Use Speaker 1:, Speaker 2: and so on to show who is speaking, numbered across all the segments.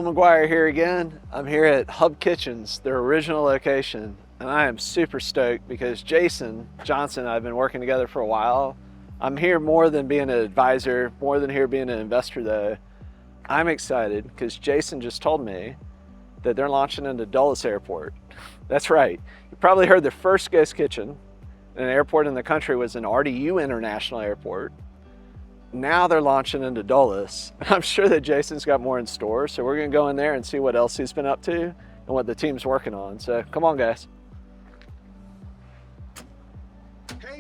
Speaker 1: McGuire here again. I'm here at HUBB Kitchens, their original location, and I am super stoked because Jason Johnson and I have been working together for a while. I'm here more than being an advisor, more than here being an investor though. I'm excited because Jason just told me that they're launching into Dulles Airport. That's right. You probably heard the first ghost kitchen in an airport in the country was an RDU International Airport. Now they're launching into Dulles. I'm sure that Jason's got more in store, so we're gonna go in there and see what else he's been up to and what the team's working on. So come on, guys.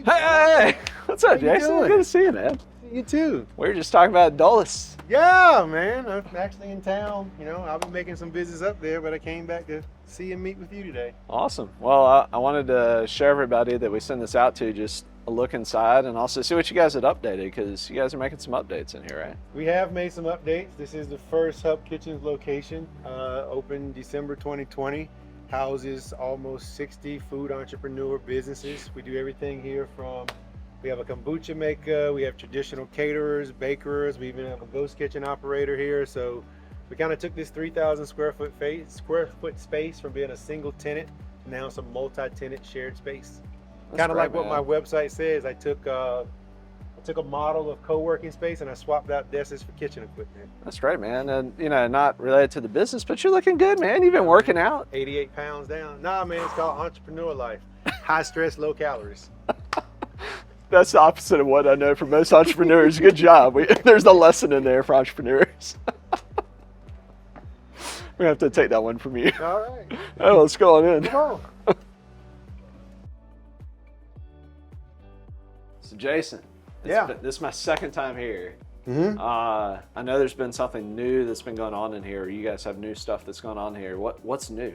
Speaker 1: Hey! What's up, Jason? Good to see you, man.
Speaker 2: You too.
Speaker 1: We were just talking about Dulles.
Speaker 2: Yeah, man. I'm actually in town. You know, I've been making some business up there, but I came back to see and meet with you today.
Speaker 1: Awesome. Well, I wanted to show everybody that we send this out to just a look inside and also see what you guys had updated, because you guys are making some updates in here, right?
Speaker 2: We have made some updates. This is the first HUBB Kitchens location, opened December 2020. Houses almost 60 food entrepreneur businesses. We do everything here from, we have a kombucha maker, we have traditional caterers, bakers, we even have a ghost kitchen operator here. So we kind of took this 3,000 square foot space from being a single tenant to now some multi-tenant shared space. Kind of like what my website says. I took a model of co-working space and I swapped out desks for kitchen equipment.
Speaker 1: That's great, man. And you know, not related to the business, but you're looking good, man. You've been working out.
Speaker 2: 88 pounds down. Nah, man, it's called entrepreneur life. High stress, low calories.
Speaker 1: That's the opposite of what I know from most entrepreneurs. Good job. There's a lesson in there for entrepreneurs. We have to take that one from you.
Speaker 2: All right.
Speaker 1: Oh, let's go on in.
Speaker 2: Come on.
Speaker 1: So Jason, this is my second time here.
Speaker 2: Mm-hmm.
Speaker 1: I know there's been something new that's been going on in here. You guys have new stuff that's going on here. What's new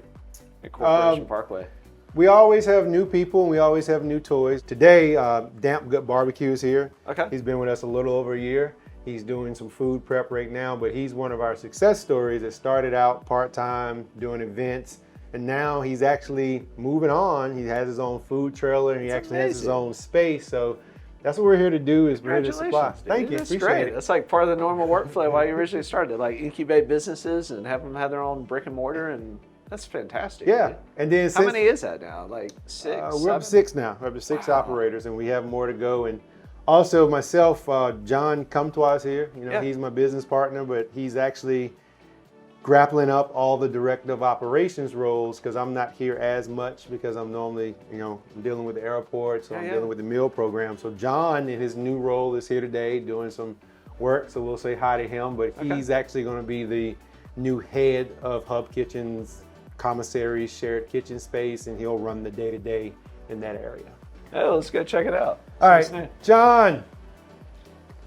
Speaker 1: at Corporation Parkway?
Speaker 2: We always have new people and we always have new toys. Today, Damp Gut Barbecue is here.
Speaker 1: Okay.
Speaker 2: He's been with us a little over a year. He's doing some food prep right now, but he's one of our success stories that started out part-time doing events. And now he's actually moving on. He has his own food trailer and he actually has his own space. So that's what we're here to do, is we're here to supply. Thank you,
Speaker 1: That's
Speaker 2: appreciate it.
Speaker 1: That's like part of the normal workflow why you originally started, like incubate businesses and have them have their own brick and mortar, and that's fantastic.
Speaker 2: Yeah,
Speaker 1: dude.
Speaker 2: and then
Speaker 1: how many is that now? Like six?
Speaker 2: We're up to 6 now. We're up to 6 operators, and we have more to go. And also myself, John Comtois here. You know, he's my business partner, but he's actually grappling up all the director of operations roles, because I'm not here as much because I'm normally, you know, I'm dealing with the airport, so I'm dealing with the meal program. So John, in his new role, is here today doing some work, so we'll say hi to him, but he's actually going to be the new head of HUBB Kitchens commissary shared kitchen space, and he'll run the day-to-day in that area.
Speaker 1: Oh, let's go check it out.
Speaker 2: All right, John,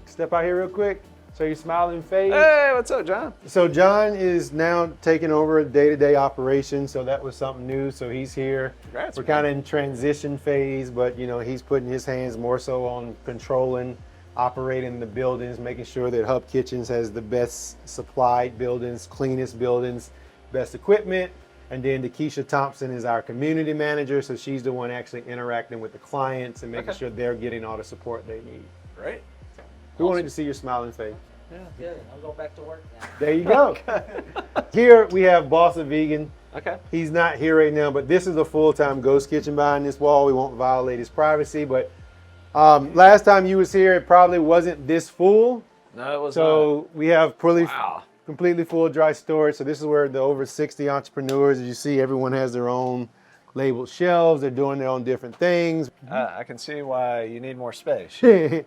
Speaker 2: step out here real quick. So your smiling face.
Speaker 1: Hey, what's up, John?
Speaker 2: So John is now taking over day-to-day operations, so that was something new. So he's here.
Speaker 1: Congrats,
Speaker 2: we're kind of in transition phase, but you know, he's putting his hands more so on controlling, operating the buildings, making sure that HUBB Kitchens has the best supplied buildings, cleanest buildings, best equipment. And then Keisha Thompson is our community manager, so she's the one actually interacting with the clients and making sure they're getting all the support they need.
Speaker 1: Great.
Speaker 2: We wanted to see your smiling face.
Speaker 3: Yeah, good. I'll go back to work now.
Speaker 2: There you go. Here we have Boss of Vegan.
Speaker 1: Okay.
Speaker 2: He's not here right now, but this is a full-time ghost kitchen behind this wall. We won't violate his privacy, but last time you was here, it probably wasn't this full.
Speaker 1: No, it was
Speaker 2: So we have
Speaker 1: Wow.
Speaker 2: completely full dry storage. So this is where the over 60 entrepreneurs, as you see, everyone has their own labeled shelves. They're doing their own different things.
Speaker 1: I can see why you need more space.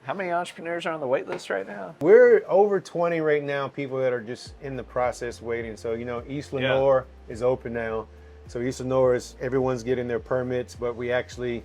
Speaker 1: How many entrepreneurs are on the wait list right now?
Speaker 2: We're over 20 right now, people that are just in the process waiting. So, you know, East Lenore is open now. So East Lenore is, everyone's getting their permits, but we actually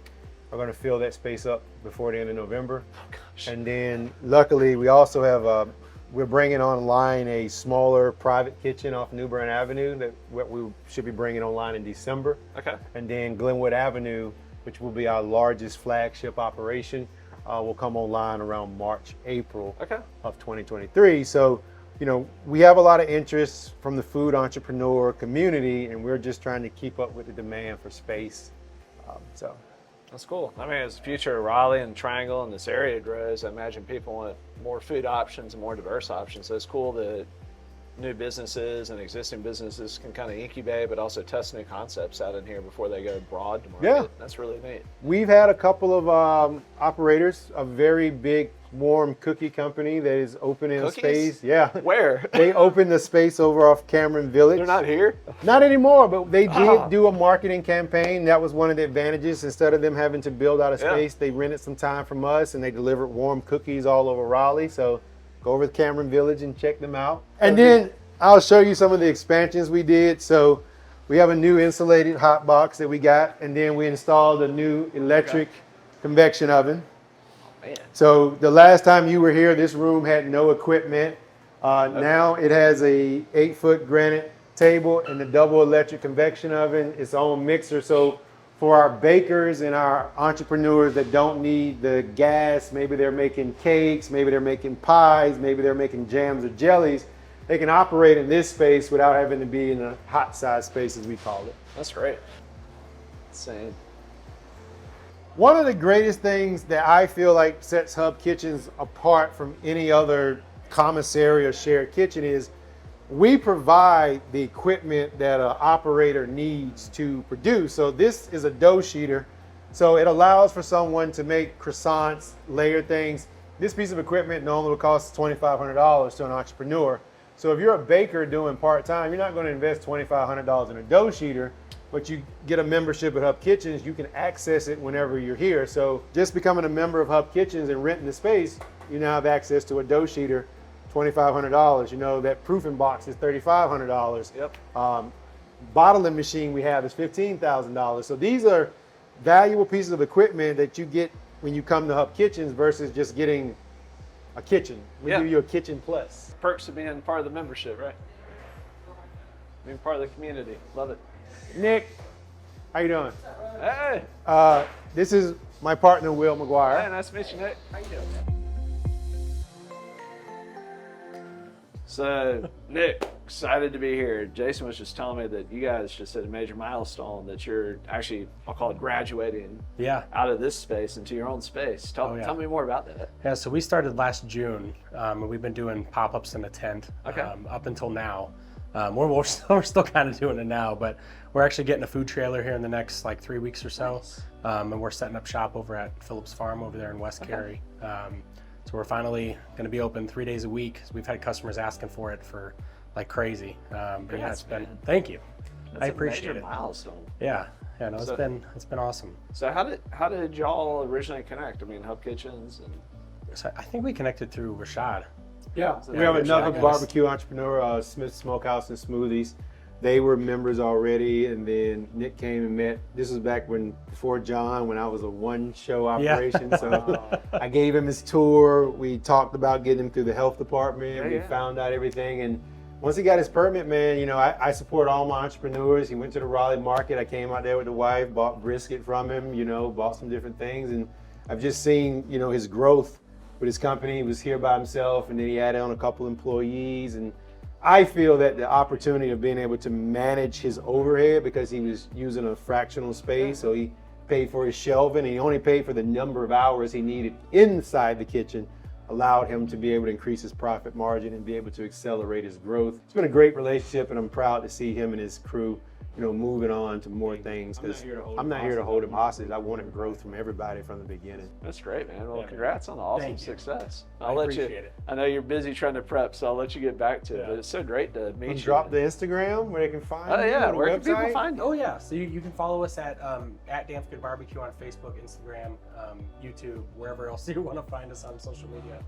Speaker 2: are going to fill that space up before the end of November.
Speaker 1: Oh, gosh.
Speaker 2: And then luckily we also have we're bringing online a smaller private kitchen off New Bern Avenue that we should be bringing online in December.
Speaker 1: Okay.
Speaker 2: And then Glenwood Avenue, which will be our largest flagship operation, will come online around March, April of 2023. So, you know, we have a lot of interest from the food entrepreneur community, and we're just trying to keep up with the demand for space. So
Speaker 1: that's cool. I mean, as the future of Raleigh and Triangle and this area grows, I imagine people want more food options and more diverse options. So it's cool that new businesses and existing businesses can kind of incubate, but also test new concepts out in here before they go broad to market.
Speaker 2: Yeah.
Speaker 1: That's really neat.
Speaker 2: We've had a couple of operators, a very big warm cookie company that is opening a
Speaker 1: Cookies?
Speaker 2: space. Yeah.
Speaker 1: Where?
Speaker 2: They opened the space over off Cameron Village.
Speaker 1: They're not here?
Speaker 2: Not anymore, but they did
Speaker 1: Ah.
Speaker 2: do a marketing campaign. That was one of the advantages. Instead of them having to build out a
Speaker 1: Yeah.
Speaker 2: space, they rented some time from us and they delivered warm cookies all over Raleigh. So go over to Cameron Village and check them out. And then I'll show you some of the expansions we did. So we have a new insulated hot box that we got, and then we installed a new electric convection oven.
Speaker 1: Man.
Speaker 2: So the last time you were here, this room had no equipment. Now it has a 8-foot granite table and the double electric convection oven, its own mixer. So for our bakers and our entrepreneurs that don't need the gas, maybe they're making cakes, maybe they're making pies, maybe they're making jams or jellies, they can operate in this space without having to be in a hot side space, as we call it.
Speaker 1: That's great. Insane.
Speaker 2: One of the greatest things that I feel like sets Hub Kitchens apart from any other commissary or shared kitchen is we provide the equipment that an operator needs to produce. So this is a dough sheeter. So it allows for someone to make croissants, layer things. This piece of equipment normally would cost $2,500 to an entrepreneur. So if you're a baker doing part-time, you're not going to invest $2,500 in a dough sheeter, but you get a membership at Hub Kitchens, you can access it whenever you're here. So just becoming a member of Hub Kitchens and renting the space, you now have access to a dough sheeter, $2,500. You know, that proofing box is $3,500.
Speaker 1: Yep.
Speaker 2: Bottling machine we have is $15,000. So these are valuable pieces of equipment that you get when you come to Hub Kitchens versus just getting a kitchen. We
Speaker 1: Yeah.
Speaker 2: give you a kitchen plus.
Speaker 1: Perks of being part of the membership, right? Being part of the community. Love it.
Speaker 2: Nick, how you doing?
Speaker 1: Hey.
Speaker 2: This is my partner, Will
Speaker 1: Hey,
Speaker 2: McGuire.
Speaker 1: nice to meet you, Nick. How you doing? So, Nick, excited to be here. Jason was just telling me that you guys just hit a major milestone, that you're actually, I'll call it graduating out of this space into your own space. Tell me more about that.
Speaker 4: Yeah, so we started last June, and we've been doing pop-ups in a tent up until now. We're still kind of doing it now, but we're actually getting a food trailer here in the next like 3 weeks or so.
Speaker 1: Nice.
Speaker 4: And we're setting up shop over at Phillips Farm over there in West Cary. So we're finally going to be open 3 days a week. We've had customers asking for it for like crazy. But yeah, it's been, thank you.
Speaker 1: That's
Speaker 4: I appreciate
Speaker 1: a major
Speaker 4: it.
Speaker 1: milestone.
Speaker 4: Yeah, no, it's been awesome.
Speaker 1: So how did y'all originally connect? I mean, Hub Kitchens and
Speaker 4: So I think we connected through Rashad.
Speaker 2: Yeah,
Speaker 1: So
Speaker 2: we have
Speaker 1: there's
Speaker 2: another
Speaker 1: that.
Speaker 2: barbecue entrepreneur, Smith Smokehouse and Smoothies. They were members already, and then Nick came and met. This was back before John, when I was a one-show operation. So I gave him his tour. We talked about getting him through the health department. We found out everything, and once he got his permit, man, you know, I support all my entrepreneurs. He went to the Raleigh market. I came out there with the wife, bought brisket from him, you know, bought some different things, and I've just seen, you know, his growth with his company. He was here by himself, and then he added on a couple employees, and I feel that the opportunity of being able to manage his overhead, because he was using a fractional space, so he paid for his shelving, and he only paid for the number of hours he needed inside the kitchen, allowed him to be able to increase his profit margin and be able to accelerate his growth. It's been a great relationship, and I'm proud to see him and his crew, you know, moving on to more things, because I'm not here to hold him hostage. I wanted growth from everybody from the beginning.
Speaker 1: That's great, man. Well, congrats on the awesome
Speaker 4: Thank you.
Speaker 1: success.
Speaker 4: I
Speaker 1: I'll let
Speaker 4: appreciate
Speaker 1: you.
Speaker 4: it.
Speaker 1: I know you're busy trying to prep, so I'll let you get back to it. But it's so great to meet you.
Speaker 2: Drop the Instagram where they can find
Speaker 1: Oh
Speaker 2: you
Speaker 1: yeah,
Speaker 2: on the
Speaker 1: where can people
Speaker 2: website.
Speaker 1: find you?
Speaker 4: Oh yeah, so you can follow us at Damn Good Barbecue on Facebook, Instagram, YouTube, wherever else you want to find us on social media.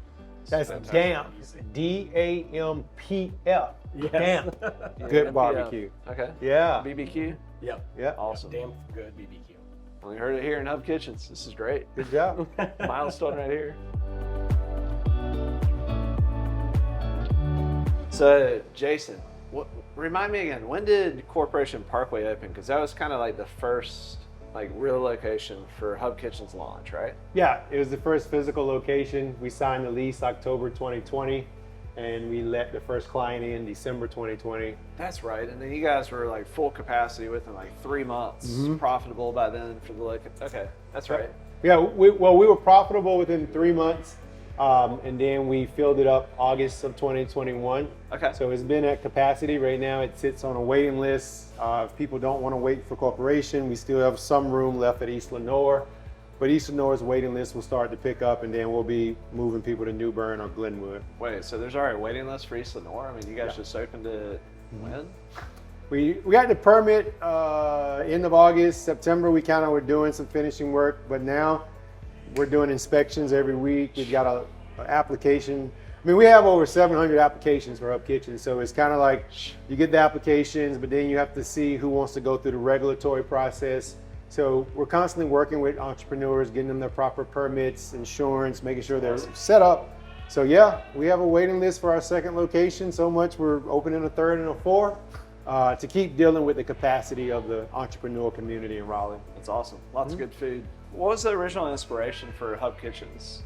Speaker 2: That's
Speaker 1: Fantastic.
Speaker 2: DAMP, DAMPF.
Speaker 4: Yes.
Speaker 2: Damp.
Speaker 1: Yeah,
Speaker 2: Good
Speaker 1: MPF.
Speaker 2: barbecue.
Speaker 1: Okay.
Speaker 2: Yeah.
Speaker 1: BBQ.
Speaker 4: Yep.
Speaker 2: Yeah.
Speaker 1: Awesome.
Speaker 4: Damn Good BBQ.
Speaker 1: Well, you heard it here in Hub Kitchens. This is great.
Speaker 2: Good job.
Speaker 1: Milestone right here. So, Jason, remind me again, when did Corporation Parkway open? Because that was kind of like the first like real location for Hub Kitchens launch, right?
Speaker 2: Yeah, it was the first physical location. We signed the lease October 2020, and we let the first client in December 2020.
Speaker 1: That's right. And then you guys were like full capacity within like 3 months, profitable by then for the location. Okay, that's right.
Speaker 2: Yeah, we were profitable within 3 months. And then we filled it up August of 2021.
Speaker 1: Okay.
Speaker 2: So it's been at capacity. Right now it sits on a waiting list. If people don't want to wait for corporation, we still have some room left at East Lenore. But East Lenore's waiting list will start to pick up, and then we'll be moving people to New Bern or Glenwood.
Speaker 1: Wait, so there's already a waiting list for East Lenore? I mean, you guys just opened it when?
Speaker 2: We got the permit end of August, September. We kind of were doing some finishing work, but now we're doing inspections every week. We've got a application. I mean, we have over 700 applications for HUBB Kitchens, so it's kind of like you get the applications, but then you have to see who wants to go through the regulatory process. So we're constantly working with entrepreneurs, getting them their proper permits, insurance, making sure they're set up. So yeah, we have a waiting list for our second location. So much we're opening a third and a fourth to keep dealing with the capacity of the entrepreneur community in Raleigh.
Speaker 1: That's awesome. Lots of good food. What was the original inspiration for HUBB Kitchens?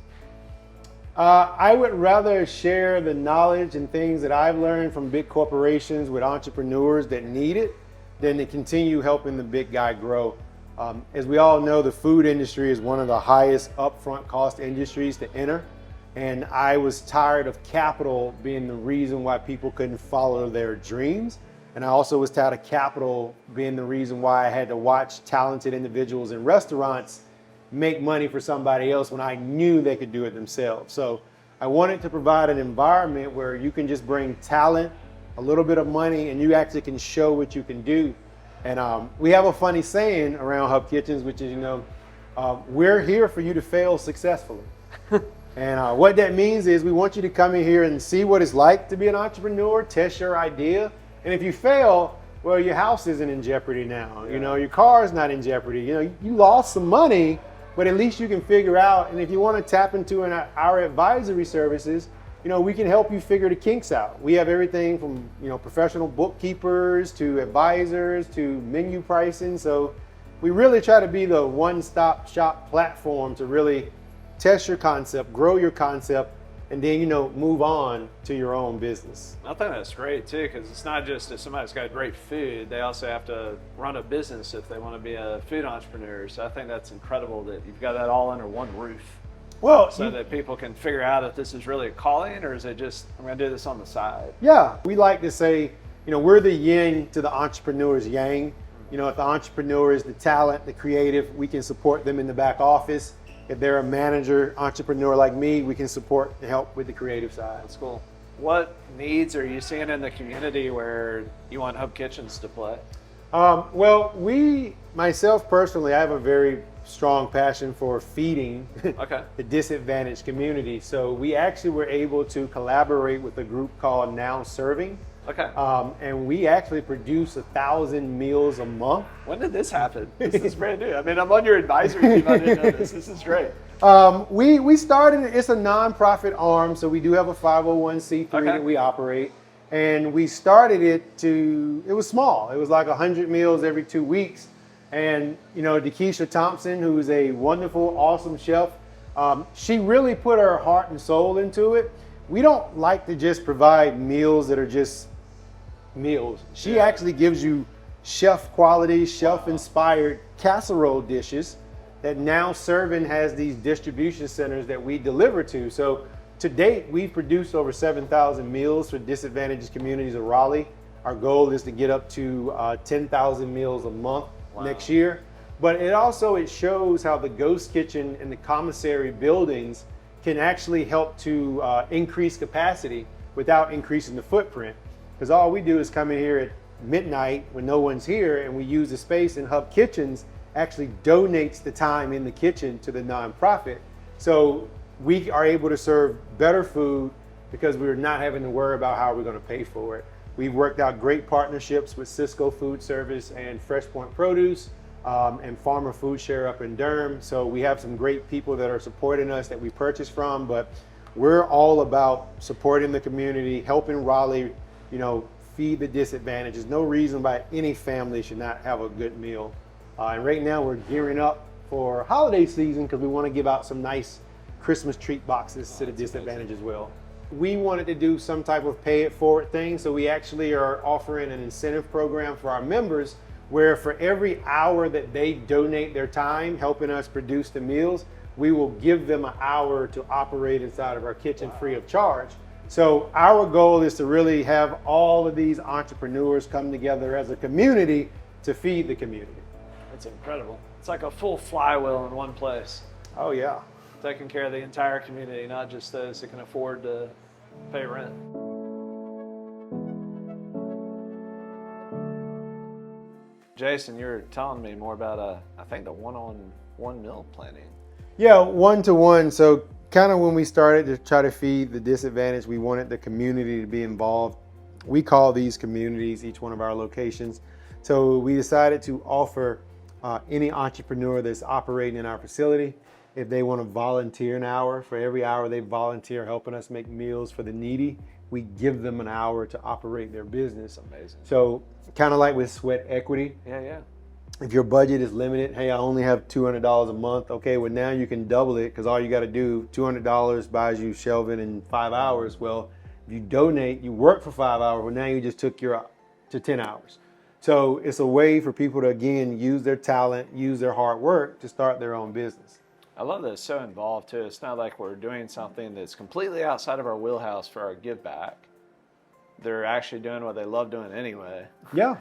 Speaker 2: I would rather share the knowledge and things that I've learned from big corporations with entrepreneurs that need it than to continue helping the big guy grow. As we all know, the food industry is one of the highest upfront cost industries to enter. And I was tired of capital being the reason why people couldn't follow their dreams. And I also was tired of capital being the reason why I had to watch talented individuals in restaurants make money for somebody else when I knew they could do it themselves. So I wanted to provide an environment where you can just bring talent, a little bit of money, and you actually can show what you can do. And we have a funny saying around HUBB Kitchens, which is, we're here for you to fail successfully. And what that means is we want you to come in here and see what it's like to be an entrepreneur, test your idea. And if you fail, well, your house isn't in jeopardy now.
Speaker 1: Yeah.
Speaker 2: Your car is not in jeopardy. You lost some money, but at least you can figure out. And if you want to tap into our advisory services, we can help you figure the kinks out. We have everything from, professional bookkeepers to advisors to menu pricing. So we really try to be the one-stop shop platform to really test your concept, grow your concept, and then, move on to your own business.
Speaker 1: I think that's great too, because it's not just if somebody's got great food, they also have to run a business if they want to be a food entrepreneur. So I think that's incredible that you've got that all under one roof.
Speaker 2: Well,
Speaker 1: so that people can figure out if this is really a calling or is it just, I'm going to do this on the side.
Speaker 2: Yeah, we like to say, we're the yin to the entrepreneur's yang. If the entrepreneur is the talent, the creative, we can support them in the back office. If they're a manager, entrepreneur like me, we can support and help with the creative side.
Speaker 1: That's cool. What needs are you seeing in the community where you want HUBB Kitchens to play?
Speaker 2: Well, myself personally, I have a very strong passion for feeding the disadvantaged community. So we actually were able to collaborate with a group called Now Serving. And we actually produce 1,000 meals a month.
Speaker 1: When did this happen? This is brand new. I mean, I'm on your advisory team. I didn't know this. This is great.
Speaker 2: We started, it's a nonprofit arm, so we do have a 501c3 that we operate. And we started it it was small. It was like 100 meals every 2 weeks. And, Dekeisha Thompson, who's a wonderful, awesome chef, she really put her heart and soul into it. We don't like to just provide meals that are just meals. She actually gives you chef quality, chef inspired casserole dishes that Now Serving has these distribution centers that we deliver to. So to date, we've produced over 7,000 meals for disadvantaged communities of Raleigh. Our goal is to get up to 10,000 meals a month next year. But it shows how the ghost kitchen and the commissary buildings can actually help to increase capacity without increasing the footprint. Because all we do is come in here at midnight when no one's here, and we use the space, and HUBB Kitchens actually donates the time in the kitchen to the nonprofit. So we are able to serve better food because we're not having to worry about how we're going to pay for it. We've worked out great partnerships with Cisco Food Service and Fresh Point Produce and Farmer Food Share up in Durham. So we have some great people that are supporting us that we purchase from, but we're all about supporting the community, helping Raleigh, feed the disadvantaged. There's no reason why any family should not have a good meal. And right now we're gearing up for holiday season because we want to give out some nice Christmas treat boxes to the disadvantaged as well. We wanted to do some type of pay it forward thing, so we actually are offering an incentive program for our members where for every hour that they donate their time helping us produce the meals, we will give them an hour to operate inside of our kitchen free of charge. So our goal is to really have all of these entrepreneurs come together as a community to feed the community.
Speaker 1: That's incredible. It's like a full flywheel in one place,
Speaker 2: Oh yeah.
Speaker 1: taking care of the entire community, not just those that can afford to pay rent. Jason, you're telling me more about I think the one-on-one meal planning.
Speaker 2: Yeah, one-to-one. So kind of when we started to try to feed the disadvantaged, we wanted the community to be involved. We call these communities each one of our locations. So we decided to offer any entrepreneur that's operating in our facility, if they want to volunteer an hour, for every hour they volunteer helping us make meals for the needy, we give them an hour to operate their business.
Speaker 1: Amazing.
Speaker 2: So kind of like with sweat equity,
Speaker 1: Yeah.
Speaker 2: if your budget is limited, hey, I only have $200 a month. Okay, well now you can double it, because all you got to do, $200 buys you shelving in 5 hours. Well, if you donate, you work for 5 hours. Well, now you just took your to 10 hours. So it's a way for people to, again, use their talent, use their hard work to start their own business.
Speaker 1: I love that it's so involved too. It's not like we're doing something that's completely outside of our wheelhouse for our give back. They're actually doing what they love doing anyway.
Speaker 2: Yeah.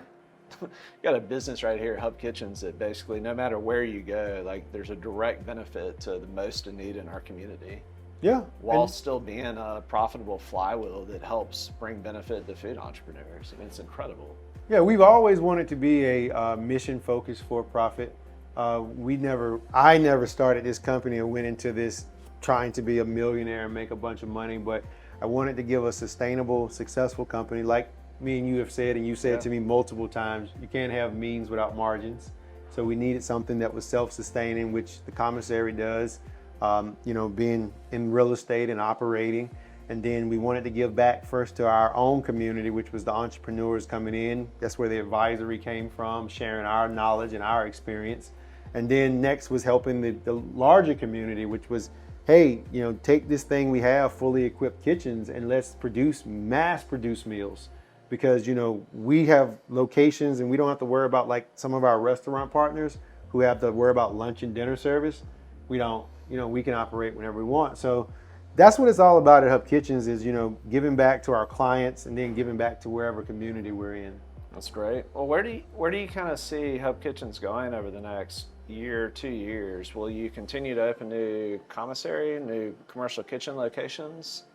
Speaker 1: You got a business right here, HUBB Kitchens, that basically no matter where you go, like there's a direct benefit to the most in need in our community,
Speaker 2: Yeah.
Speaker 1: while
Speaker 2: And-
Speaker 1: still being a profitable flywheel that helps bring benefit to food entrepreneurs. I mean, it's incredible.
Speaker 2: Yeah, we've always wanted to be a mission-focused for-profit. I never started this company and went into this trying to be a millionaire and make a bunch of money, but I wanted to give a sustainable, successful company. Like me and you have said, and you said to me multiple times, you can't have means without margins. So we needed something that was self-sustaining, which the commissary does, being in real estate and operating. And then we wanted to give back first to our own community, which was the entrepreneurs coming in. That's where the advisory came from, sharing our knowledge and our experience. And then next was helping the larger community, which was, hey, take this thing we have, fully equipped kitchens, and let's mass produce meals. Because, we have locations and we don't have to worry about like some of our restaurant partners who have to worry about lunch and dinner service. We don't, we can operate whenever we want. So that's what it's all about at HUBB Kitchens is, giving back to our clients and then giving back to wherever community we're in.
Speaker 1: That's great. Well, where do you kind of see HUBB Kitchens going over the next year, 2 years? Will you continue to open new commissary, new commercial kitchen locations,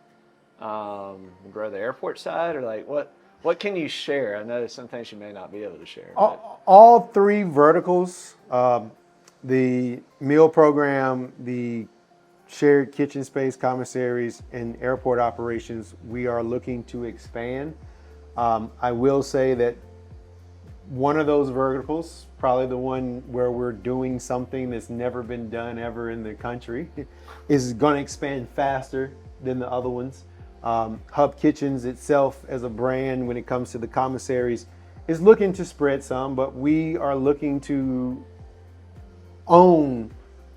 Speaker 1: grow the airport side, or like what can you share? I know there's some things you may not be able to share.
Speaker 2: All three verticals, the meal program, the shared kitchen space, commissaries, and airport operations, we are looking to expand. I will say that one of those verticals, probably the one where we're doing something that's never been done ever in the country, is going to expand faster than the other ones. HUBB Kitchens itself as a brand, when it comes to the commissaries, is looking to spread some, but we are looking to own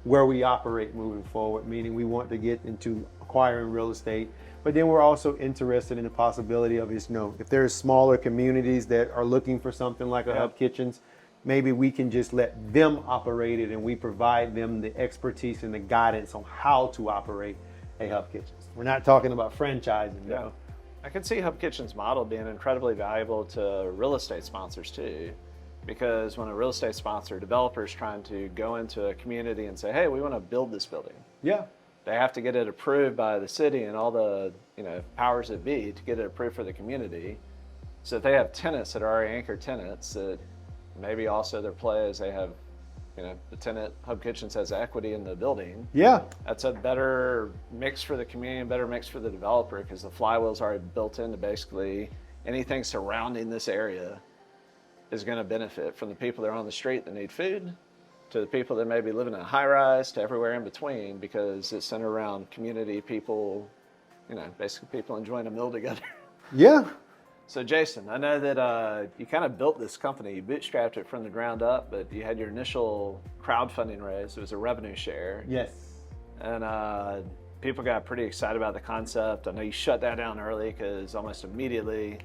Speaker 2: where we operate moving forward, meaning we want to get into acquiring real estate. But then we're also interested in the possibility of, if there's smaller communities that are looking for something like a HUBB Kitchens, maybe we can just let them operate it and we provide them the expertise and the guidance on how to operate a HUBB Kitchens. We're not talking about franchising, though.
Speaker 1: I can see HUBB Kitchens model being incredibly valuable to real estate sponsors too. Because when a real estate sponsor, developer is trying to go into a community and say, hey, we want to build this building.
Speaker 2: Yeah.
Speaker 1: They have to get it approved by the city and all the powers that be to get it approved for the community. So if they have tenants that are already anchor tenants, that maybe also their play is they have, the tenant, HUBB Kitchens has equity in the building.
Speaker 2: Yeah.
Speaker 1: That's a better mix for the community, a better mix for the developer, because the flywheel's already built into basically anything surrounding this area is going to benefit, from the people that are on the street that need food to the people that may be living in a high rise to everywhere in between, because it's centered around community, people, basically people enjoying a meal together.
Speaker 2: Yeah.
Speaker 1: So Jason, I know that you kind of built this company, you bootstrapped it from the ground up, but you had your initial crowdfunding raise. It was a revenue share.
Speaker 2: Yes.
Speaker 1: And people got pretty excited about the concept. I know you shut that down early because almost immediately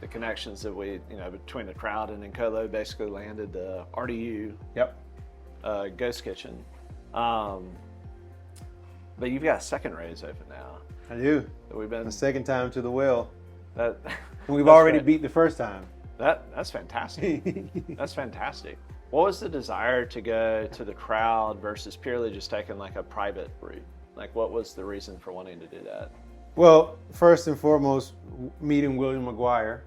Speaker 1: the connections that we, between the crowd and Incolo basically landed the RDU
Speaker 2: Yep.
Speaker 1: Ghost Kitchen. But you've got a second raise open now.
Speaker 2: I do.
Speaker 1: We've been
Speaker 2: The second time to the well.
Speaker 1: that.
Speaker 2: We've
Speaker 1: That's
Speaker 2: already
Speaker 1: right.
Speaker 2: beat the first time.
Speaker 1: That's fantastic. That's fantastic. What was the desire to go to the crowd versus purely just taking like a private route? Like, what was the reason for wanting to do that?
Speaker 2: Well, first and foremost, meeting William McGuire,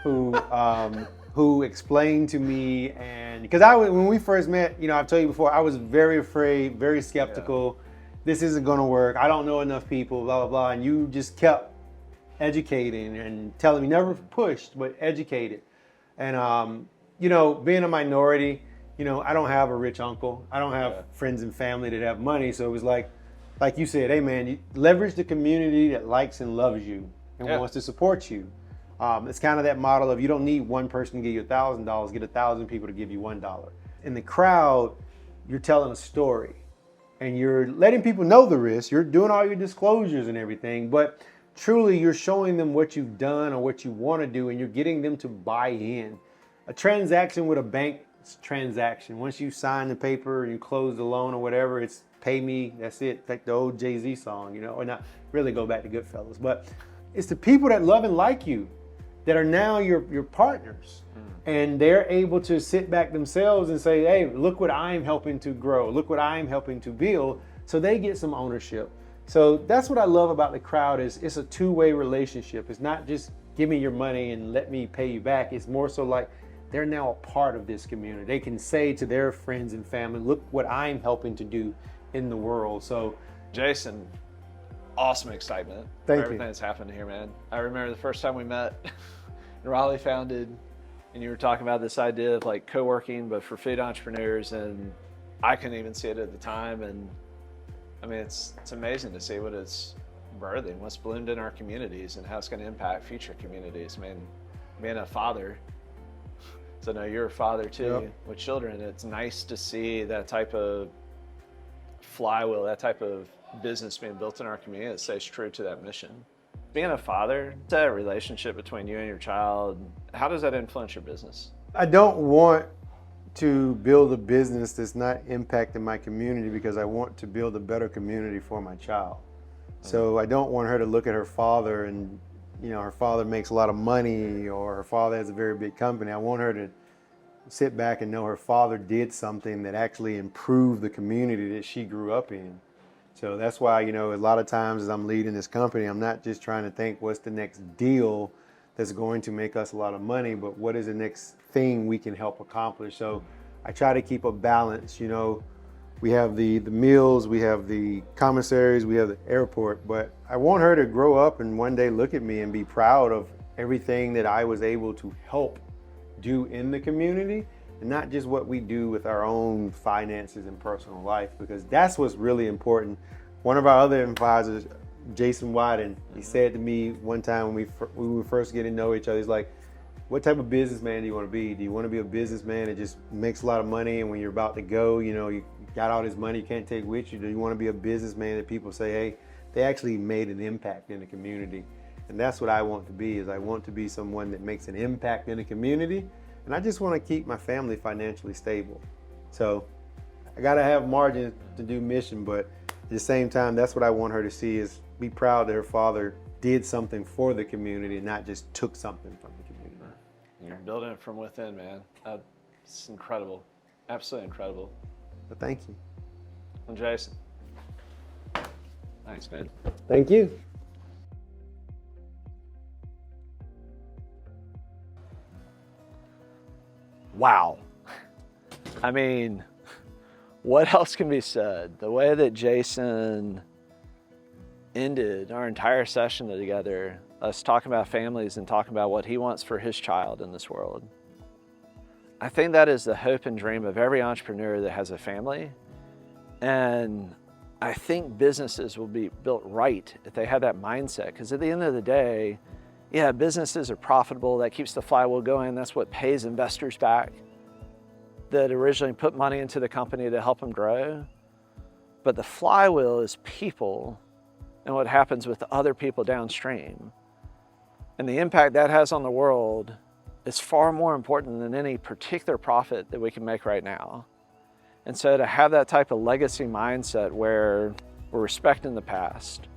Speaker 2: who explained to me, and because when we first met, I've told you before, I was very afraid, very skeptical. Yeah. This isn't going to work. I don't know enough people, blah, blah, blah. And you just kept educating and telling me, never pushed, but educated. And, being a minority, I don't have a rich uncle. I don't have friends and family that have money. So it was like you said, hey man, you leverage the community that likes and loves you and wants to support you. It's kind of that model of you don't need one person to give you $1,000, get 1,000 people to give you $1. In the crowd, you're telling a story and you're letting people know the risk. You're doing all your disclosures and everything, but truly you're showing them what you've done or what you want to do, and you're getting them to buy in. A transaction with a bank transaction. Once you sign the paper and you close the loan or whatever, it's pay me, that's it. Like the old Jay-Z song, or not really go back to Goodfellas, but it's the people that love and like you that are now your partners. And they're able to sit back themselves and say, hey, look what I'm helping to grow. Look what I'm helping to build. So they get some ownership. So that's what I love about the crowd is it's a two-way relationship. It's not just give me your money and let me pay you back. It's more so like they're now a part of this community. They can say to their friends and family, look what I'm helping to do in the world. So
Speaker 1: Jason, awesome excitement for everything that's happened here, man. I remember the first time we met and Raleigh founded, and you were talking about this idea of like co-working, but for food entrepreneurs, and I couldn't even see it at the time. And I mean, it's amazing to see what it's birthing, what's bloomed in our communities and how it's going to impact future communities. I mean, being a father, so I know you're a father too, with children, it's nice to see that type of flywheel, that type of business being built in our community that stays true to that mission. Being a father, that relationship between you and your child, how does that influence your business?
Speaker 2: I don't want to build a business that's not impacting my community because I want to build a better community for my child. So I don't want her to look at her father and, her father makes a lot of money or her father has a very big company. I want her to sit back and know her father did something that actually improved the community that she grew up in. So that's why, a lot of times as I'm leading this company, I'm not just trying to think what's the next deal that's going to make us a lot of money, but what is the next thing we can help accomplish. So I try to keep a balance. We have the meals, we have the commissaries, we have the airport, but I want her to grow up and one day look at me and be proud of everything that I was able to help do in the community, and not just what we do with our own finances and personal life, because that's what's really important. One of our other advisors, Jason Wyden, he said to me one time when we were first getting to know each other, he's like, what type of businessman do you want to be? Do you want to be a businessman that just makes a lot of money and when you're about to go, you got all this money you can't take with you? Do you want to be a businessman that people say, hey, they actually made an impact in the community? And that's what I want to be, is I want to be someone that makes an impact in the community. And I just want to keep my family financially stable. So I got to have margin to do mission, but at the same time, that's what I want her to see, is be proud that her father did something for the community and not just took something from the community.
Speaker 1: You're building it from within, man. It's incredible. Absolutely incredible.
Speaker 2: But thank you.
Speaker 1: And Jason. Thanks, man.
Speaker 2: Thank you.
Speaker 1: Wow. I mean, what else can be said? The way that Jason ended our entire session together, us talking about families and talking about what he wants for his child in this world. I think that is the hope and dream of every entrepreneur that has a family. And I think businesses will be built right if they have that mindset, because at the end of the day, yeah, businesses are profitable. That keeps the flywheel going. That's what pays investors back that originally put money into the company to help them grow. But the flywheel is people and what happens with other people downstream. And the impact that has on the world is far more important than any particular profit that we can make right now. And so to have that type of legacy mindset where we're respecting the past,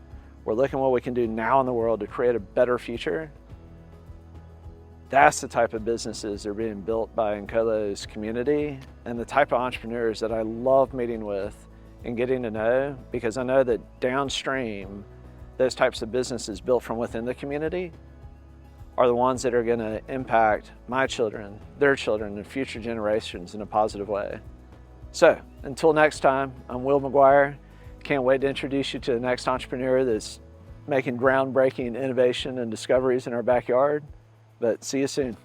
Speaker 1: we're looking at what we can do now in the world to create a better future, that's the type of businesses that are being built by Incolo's community and the type of entrepreneurs that I love meeting with and getting to know, because I know that downstream, those types of businesses built from within the community are the ones that are going to impact my children, their children, and future generations in a positive way. So until next time, I'm Will McGuire. Can't wait to introduce you to the next entrepreneur that's making groundbreaking innovation and discoveries in our backyard. But see you soon.